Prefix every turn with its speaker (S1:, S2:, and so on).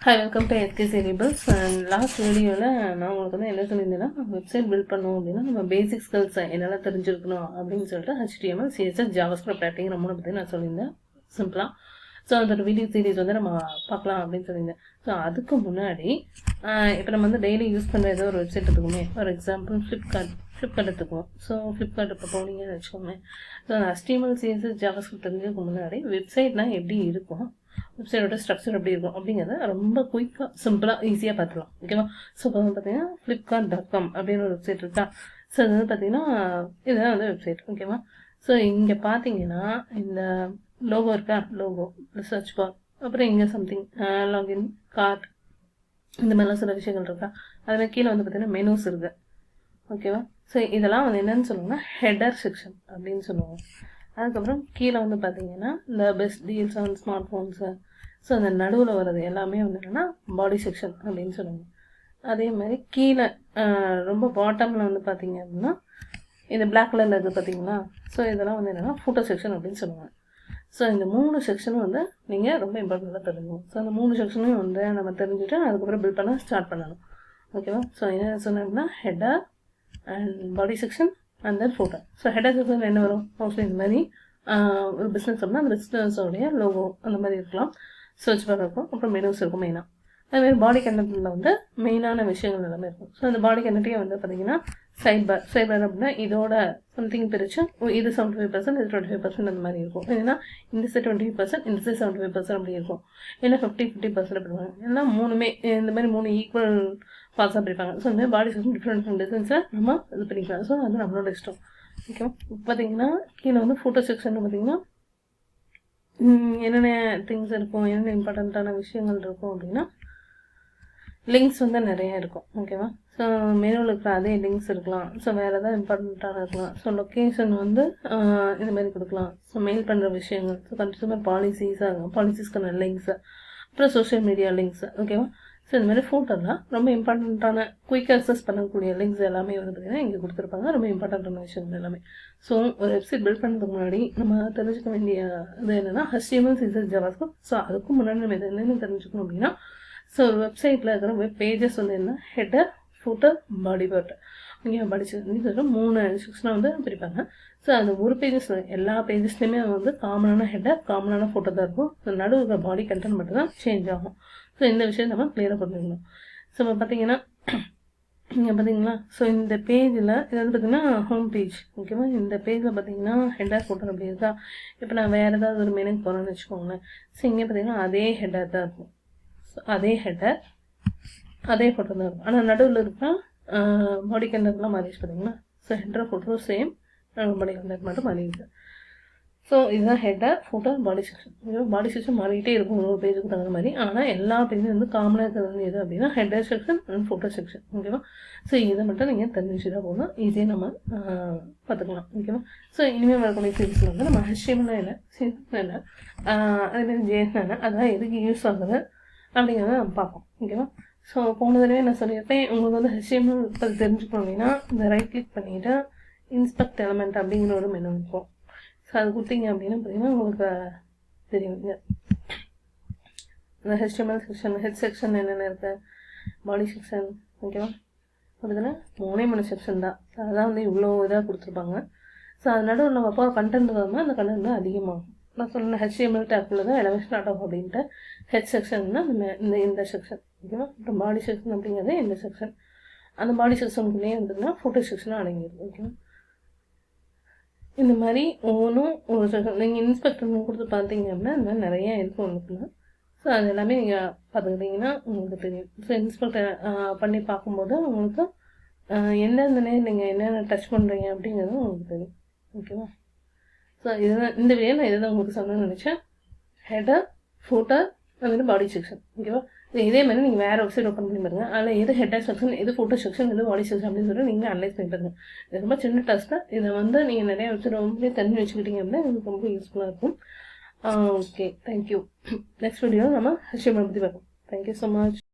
S1: Hi welcome to SK variables. And last வீடியோவில் நான் உங்களுக்கு வந்து என்ன சொல்லியிருந்தேன்னா, வெப்சைட் பில்ட் பண்ணோம் அப்படின்னா நம்ம பேசிக் ஸ்கில்ஸ் என்னெல்லாம் தெரிஞ்சிருக்கணும் அப்படின்னு சொல்லிட்டு HTML, CSS, JavaScript அப்படிங்கிற மூணு பற்றி நான் சொல்லியிருந்தேன் சிம்பிளாக. ஸோ அதோட வீடியோ சீரிஸ் வந்து நம்ம பார்க்கலாம் அப்படின்னு சொல்லியிருந்தேன். ஸோ அதுக்கு முன்னாடி இப்போ நம்ம வந்து டெய்லி யூஸ் பண்ணுற ஏதோ ஒரு வெப்சைட் எடுத்துக்கோமே. ஃபார் எக்ஸாம்பிள் ஃப்ளிப்கார்ட் எடுத்துக்குவோம். ஸோ ஃப்ளிப்கார்ட் இப்போ போனீங்கன்னு வச்சுக்கோங்க. ஸோ HTML, CSS, JavaScript தெரிஞ்சதுக்கு முன்னாடி வெப்சைட்னால் எப்படி இருக்கும், வெப்சைட்டோட ஸ்ட்ரக்சர் எப்படி இருக்கும் அப்படிங்கிறத ரொம்ப குயிக்காக சிம்பிளாக ஈஸியாக பார்த்துக்கலாம். ஓகேவா? ஸோ இப்போ வந்து பார்த்தீங்கன்னா flipkart.com அப்படின்னு ஒரு வெப்சைட் இருக்கா. ஸோ அது வந்து பார்த்தீங்கன்னா இதுதான் வந்து வெப்சைட். ஓகேவா? ஸோ இங்கே பார்த்தீங்கன்னா இந்த லோகோ இருக்கா, லோகோ, சர்ச் பார், அப்புறம் இங்கே சம்திங் லாகின், கார்ட், இந்த மாதிரிலாம் சில விஷயங்கள் இருக்கா. அதில் கீழே வந்து பார்த்தீங்கன்னா மெனூஸ் இருக்குது. ஓகேவா? ஸோ இதெல்லாம் வந்து என்னென்னு சொல்லுவோம்னா ஹெடர் செக்ஷன் அப்படின்னு சொல்லுவோம். அதுக்கப்புறம் கீழே வந்து பார்த்தீங்கன்னா இந்த best deals on smart phones, so அந்த நடுவில் வர்றது எல்லாமே வந்து என்னென்னா பாடி செக்ஷன் அப்படின்னு சொல்லுவாங்க. அதே மாதிரி கீழே ரொம்ப பாட்டமில் வந்து பார்த்தீங்க அப்படின்னா இந்த பிளாக் கலரில் இருக்குது பார்த்தீங்களா. ஸோ இதெல்லாம் வந்து என்னென்னா ஃபோட்டோ செக்ஷன் அப்படின்னு சொல்லுவாங்க. ஸோ இந்த 3 செக்ஷனும் வந்து நீங்கள் ரொம்ப இம்பார்ட்டண்ட்டாக தெரிஞ்சுக்கணும். ஸோ அந்த 3 செக்ஷனையும் வந்து நம்ம தெரிஞ்சுட்டு அதுக்கப்புறம் பில்ட் பண்ண ஸ்டார்ட் பண்ணணும். ஓகேவா? ஸோ என்ன சொன்னோம்னா header and body section and then photo. So header section என்ன வரும், மோஸ்ட்லி இந்த மாதிரி ஒரு பிஸ்னஸ் அப்படின்னா அந்த பிஸ்னஸோடைய லோகோ அந்த மாதிரி இருக்கலாம், சர்ச் பார் இருக்கும், அப்புறம் மெனூஸ் இருக்கும் மெயினாக. அதுமாதிரி பாடி கண்டென்ட்டில் வந்து மெயினான விஷயங்கள் எல்லாமே இருக்கும். ஸோ அந்த பாடி கண்டென்ட்டையும் வந்து பார்த்தீங்கன்னா சைட் பார் அப்படின்னா இதோட சம்திங் பிரித்து இது 75%, இது 25% அந்த மாதிரி இருக்கும். ஏன்னா இந்த சைட் 25%, இந்த சைட் 75% அப்படி இருக்கும். ஏன்னா 50% பிரிப்பாங்க. ஏன்னா மூணுமே இந்த மாதிரி 3 ஈக்குவல் பார்ட்ஸாக பிரிப்பாங்க. ஸோ இந்த மாதிரி பாடி செக்ஷன் டிஃப்ரெண்ட் டிசைன்ஸில் நம்ம இது பண்ணிக்கலாம். ஸோ அது நம்மளோட இஷ்டம். ஓகேவா? இப்போ பார்த்தீங்கன்னா கீழே வந்து ஃபோட்டோ செக்ஷன் பார்த்தீங்கன்னா என்னென்ன திங்ஸ் இருக்கும், என்னென்ன இம்பார்ட்டண்ட்டான விஷயங்கள் இருக்கும் அப்படின்னா லிங்க்ஸ் வந்து நிறையா இருக்கும். ஓகேவா? ஸோ மெனுவில் இருக்கிற அதே லிங்க்ஸ் இருக்கலாம். ஸோ வேறு எதாவது இம்பார்ட்டண்ட்டான இருக்கலாம். ஸோ லொக்கேஷன் வந்து இந்த மாதிரி கொடுக்கலாம். ஸோ மெயில் பண்ணுற விஷயங்கள், ஸோ கன்சூமர் பாலிசிஸ்க்கான லிங்க்ஸு, அப்புறம் சோஷியல் மீடியா லிங்க்ஸு. ஓகேவா? ஸோ இந்த மாதிரி ஃபோட்டோலாம் ரொம்ப இம்பார்ட்டண்ட்டான குயிக் அக்சஸ் பண்ணக்கூடிய லிங்க்ஸ் எல்லாமே வந்து பார்த்திங்கன்னா இங்கே கொடுத்துருப்பாங்க. ரொம்ப இம்பார்ட்டண்ட்டான விஷயங்கள் எல்லாமே. ஸோ ஒரு வெப்சைட் பில்ட் பண்ணுறதுக்கு முன்னாடி நம்ம தெரிஞ்சுக்க வேண்டிய இது என்னென்னா HTML, CSS, JavaScript. ஸோ அதுக்கும் முன்னாடி நம்ம இது என்னென்னு தெரிஞ்சுக்கணும் அப்படின்னா, ஸோ ஒரு வெப்சைட்டில் இருக்கிற வெப் பேஜஸ் வந்து என்ன, ஹெடர், ஃபூட்டர், பாடி பார்ட். இங்கே பாடி செக்ஷன் 3 செக்ஷனாக வந்து பிரிப்பாங்க. ஸோ அந்த ஒரு பேஜஸ் எல்லா பேஜஸ்லையுமே வந்து காமனான ஹெடர், காமனான ஃபோட்டோ தான் இருக்கும். ஸோ நடுவில் இருக்கிற பாடி கண்டென்ட் மட்டும் தான் சேஞ்ச் ஆகும். ஸோ இந்த விஷயம் நம்ம கிளியராக பண்ணிக்கணும். ஸோ இப்போ பார்த்தீங்கன்னா இங்கே பார்த்தீங்களா, ஸோ இந்த பேஜில் இது வந்து பார்த்திங்கன்னா ஹோம் பேஜ். ஓகேவா? இந்த பேஜில் பார்த்தீங்கன்னா ஹெடர் ஃபோட்டோ அப்படி இருக்கா. இப்போ நான் வேறு ஏதாவது ஒரு மெனுக்கு போகிறேன்னு வச்சுக்கோங்களேன். ஸோ இங்கே பார்த்தீங்கன்னா அதே ஹெடர் தான் இருக்கும். ஸோ அதே ஹெடர், அதே ஃபோட்டோ தான் இருக்கும். ஆனால் நடுவில் இருக்கிற பாடி கண்டென்ட்லாம் மாறிடுச்சு பார்த்தீங்கன்னா. ஸோ ஹெடர் ஃபோட்டோ சேம், பாடி கண்டென்ட் மட்டும் மாறிடுது. ஸோ இதுதான் ஹெடர், ஃபோட்டோ, பாடி செக்ஷன். பாடி செக்ஷன் மாறிக்கிட்டே இருக்கும் ஒரு பேஜுக்கு தகுந்த மாதிரி. ஆனால் எல்லா பேஜும் வந்து காமனாக இருக்கிறது எது அப்படின்னா header section and photo section. ஓகேவா? ஸோ இதை மட்டும் நீங்கள் தெரிஞ்சுட்டா போகணும், ஈஸியாக நம்ம பார்த்துக்கலாம். ஓகேவா? ஸோ இனிமேல் வரக்கூடிய சீரீஸில் வந்து நம்ம HTML இல்லை, CSS இல்லை, அதேமாதிரி JS என்ன, அதெல்லாம் எதுக்கு யூஸ் ஆகுது அப்படிங்கிறத நம்ம பார்ப்போம். ஓகேவா? ஸோ போன தடவை நான் சொல்லியிருப்பேன், உங்களுக்கு வந்து HTML பற்றி தெரிஞ்சுக்கணும் அப்படின்னா இந்த ரைட் கிளிக் பண்ணிவிட்டு இன்ஸ்பெக்ட் எலமெண்ட் அப்படிங்கிற ஒரு மெனு இருக்கும். ஸோ அது கொடுத்தீங்க அப்படின்னா பார்த்தீங்கன்னா உங்களுக்கு தெரியுங்க இந்த HTML செக்ஷன், ஹெட் செக்ஷன் என்னென்ன இருக்குது, பாடி செக்ஷன். ஓகேவா? அப்படின்னா 3 செக்ஷன் தான். அதுதான் வந்து இவ்வளோ இதாக கொடுத்துருப்பாங்க. ஸோ அது நடுவில் நம்ம அப்போ கண்டென்ட் வராமல் அந்த கண்டென்ட் தான் அதிகமாகும். நான் சொன்ன HTML டேக்குள்ள தான் எல்லாமே ஸ்டார்ட் ஆகும் அப்படின்ட்டு. ஹெட் செக்ஷன்னா இந்த செக்ஷன். ஓகேவா? அப்புறம் பாடி செக்ஷன் அப்படிங்கிறது இந்த செக்ஷன். அந்த பாடி செக்ஷனுக்குள்ளேயே வந்துன்னா ஃபோட்டோ செக்ஷனாக அடங்கிடுது. ஓகேவா? இந்த மாதிரி ஒவ்வொன்றும் ஒரு செக்ஷன் நீங்கள் இன்ஸ்பெக்டர் கொடுத்து பார்த்தீங்க அப்படின்னா இந்த மாதிரி நிறையா இருக்கும் ஒன்றுக்குன்னா. ஸோ அது எல்லாமே நீங்கள் பார்த்துக்கிட்டிங்கன்னா உங்களுக்கு தெரியும். ஸோ இன்ஸ்பெக்டர் பண்ணி பார்க்கும்போது உங்களுக்கு எந்தெந்த நேரம் நீங்கள் என்னென்ன டச் பண்ணுறீங்க அப்படிங்கிறது உங்களுக்கு தெரியும். ஓகேவா? ஸோ இதுதான் இந்த வீடியோ நான் இதுதான் உங்களுக்கு சொல்லணும்னு நினச்சேன். ஹெடர், ஃபோட்டர், அதுமாதிரி பாடி செக்ஷன். ஓகேவா? இதே மாதிரி நீங்கள் வேறு வெப்சைட் ஓப்பன் பண்ணி பாருங்கள். அதில் எது ஹெடர் செக்ஷன், எது ஃபோட்டோ செக்ஷன், எது பாடி செக்ஷன் அப்படின்னு சொல்லிட்டு நீங்களே அனலைஸ் பண்ணி பாருங்கள். இது ரொம்ப சின்ன டாஸ்க் தான். இதை வந்து நீங்கள் நிறையா வெப்சைட் ரொம்ப தெரிஞ்சு வச்சுக்கிட்டீங்க அப்படின்னா உங்களுக்கு ரொம்ப யூஸ்ஃபுல்லாக இருக்கும். Okay, thank you. நெக்ஸ்ட் வீடியோ நம்ம HTML பற்றி பார்ப்போம். Thank you so much.